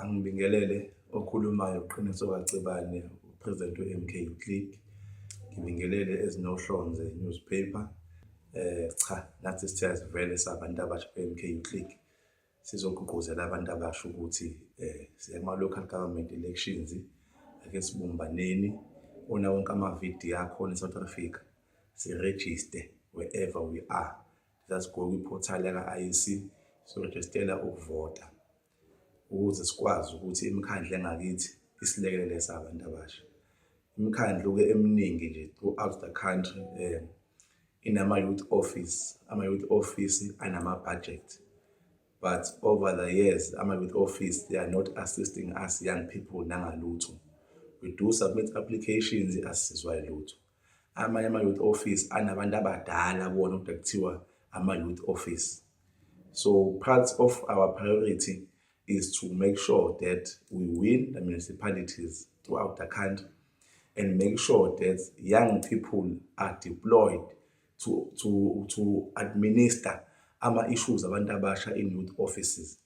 Angibingelele okhulumayo uQiniso kaCebane, uPresident we-MK Youth League. Ngibingelele ezinohlonze newspaper. Cha, nathi sithe sivele sabantu abasha be-MK Youth League sizogqugquzela abantu abasha ukuthi siya kuma-local government elections. Ake sibumbaneni ona wonke amavidiyo akhona eSouth Africa sirejiste wherever we are. Sasigoka kwiportal yaka-IEC sorejistela ukuvota ukuze sikwazi ukuthi imikhandlu engakithi isilekelele sabantu abasha. Imikhandlu-ke eminingi nje throughout the country inama-youth office, ama-youth office anama-budget. But over the years, ama-youth office, they are not assisting us young people nangalutho. We do submit applications asizwa lutho. Amanye ama-youth office anabantu abadala bona ukuthi kuthiwa ama-youth office. So part of our priority is to make sure that we win the municipalities throughout the country and make sure that young people are deployed to administer ama-issues abantu abasha in youth offices.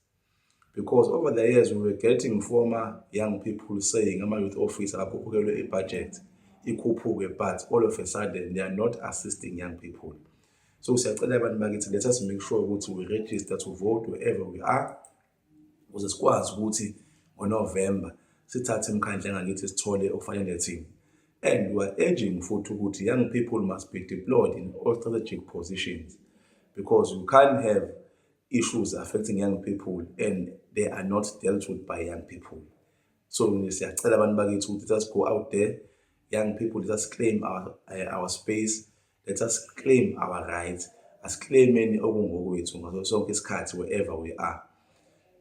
Because over the years we were getting former young people saying ama-youth office akakhuphukelwe i-budget, ikhuphuke, but all of a sudden they are not assisting young people. So siyacela abantu bakithi, let us make sure ukuthi we register to vote wherever we are ukuze sikwazi ukuthi ngoNovember sithathe imikhandlu engakithi sithole okufanele thina. And we are urging futhi ukuthi young people must be deployed in all strategic positions, because you can't have issues affecting young people and they are not dealt with by young people. So siyacela abantu bakithi ukuthi let us go out there, young people, let us claim our space, let us claim our rights, asiclaimeni okungokwethu ngaso sonke isikhathi wherever we are.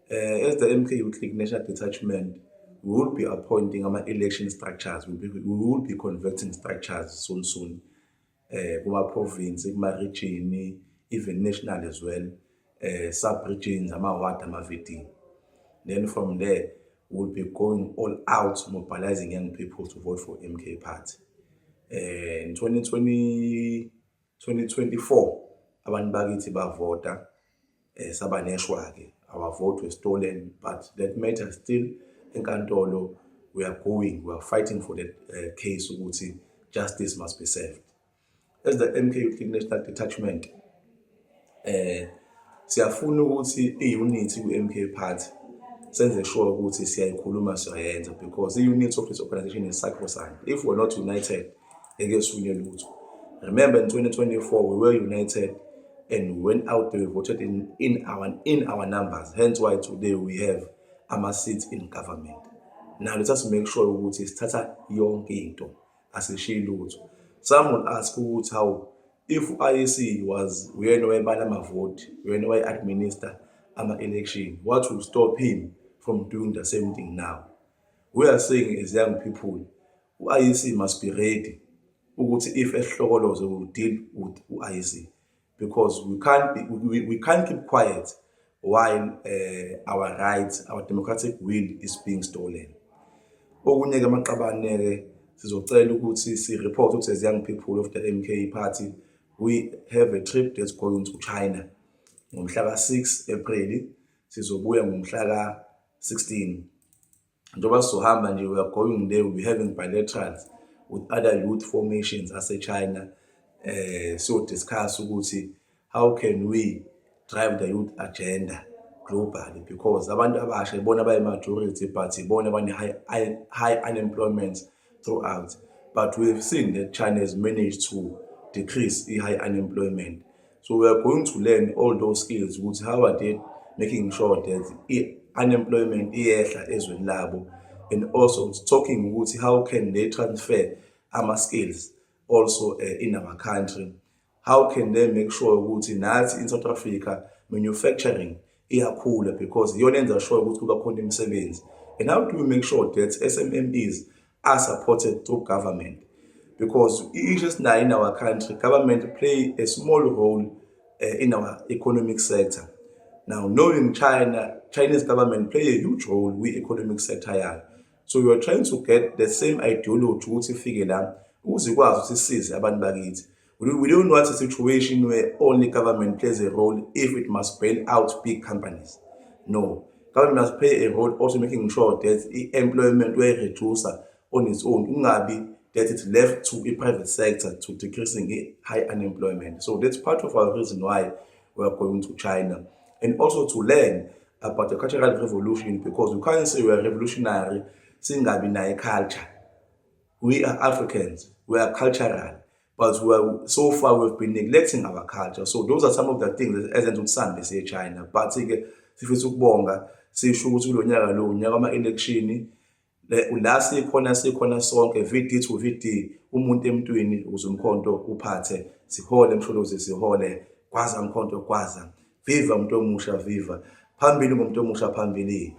As the MK Youth League National Detachment, we will be appointing election structures. We will be converting structures soon. Kuma-province, kuma-region, even national as well, sub-regions, ama-ward, ama-VD. Then from there, we'll be going all out, mobilizing young people to vote for MK Party. In 2024, abantu bakithi bavota, sabaneshwa-ke. Our vote was stolen, but that matter still enkantolo. We are fighting for that case ukuthi justice must be served. As the MK Youth League National Detachment, siyafuna ukuthi i-unity ku-MK Party senze sure ukuthi siyayikhuluma siyayenza, because the unity of this organization is sacrosanct. If we're not united, ngeke siwine lutho. Remember in 2024 we were united and we went out there, we voted in our numbers. Hence why today we have ama seats in government. Now let us make sure ukuthi sithatha yonke into asishiyi lutho. Some will ask ukuthi how, if IEC was uyena wayebala amavoti, uyena waye-administer ama-election, what will stop him from doing the same thing now? We are saying as young people, IEC must be ready ukuthi if ehlokoloze will deal with IEC, because we can't keep quiet while our rights, our democratic will is being stolen. Okunye-ke amaqabane-ke sizocela ukuthi si-report ukuthi as young people of the MK Party, we have a trip that's going to China ngomhla ka-6 April, sizobuya ngomhla ka-16. Njengoba sizohamba nje, we are going there, we'll be having bilaterals with other youth formations ase-China. So discuss ukuthi how can we drive the youth agenda globally, because abantu abasha ibona bayi-majority, but ibona high unemployment throughout. But we've seen that China has managed to decrease the high unemployment. So we are going to learn all those skills, which how are they making sure that unemployment iyehla ezweni labo, and also talking about how can they transfer our skills also in our country. How can they make sure ukuthi nathi in South Africa manufacturing iyakhula, because iyona enza sure ukuthi kuba khona imisebenzi. And how do we make sure that SMMEs are supported through government? Because just now in our country, government play a small role in our economic sector. Now, knowing Chinese government play a huge role with economic sector. So we are trying to get the same ideology ukuthi figure la ukuze ikwazi ukuthi sisize abantu bakithi. We don't want a situation where only government plays a role if it must bail out big companies. No, government must play a role also making sure that employment will reduce on its own. Ungabi that it's left to a private sector to decreasing high unemployment. So that's part of our reason why we are going to China. And also to learn about the cultural revolution, because we can't say we are revolutionary, singabi na culture. We are Africans, we are cultural, but so far we've been neglecting our culture. So those are some of the things that ezenza ukuthi say China. But sifisa ukubonga sisho ukuthi kulo nyaka lo unyaka ama-election la sikhona sonke VD to VD umuntu emntwini ukuze umkhonto uphathe sihole emsholozi sihole kwaza umkhonto kwaza viva umuntu omusha viva phambili ngomuntu omusha phambili.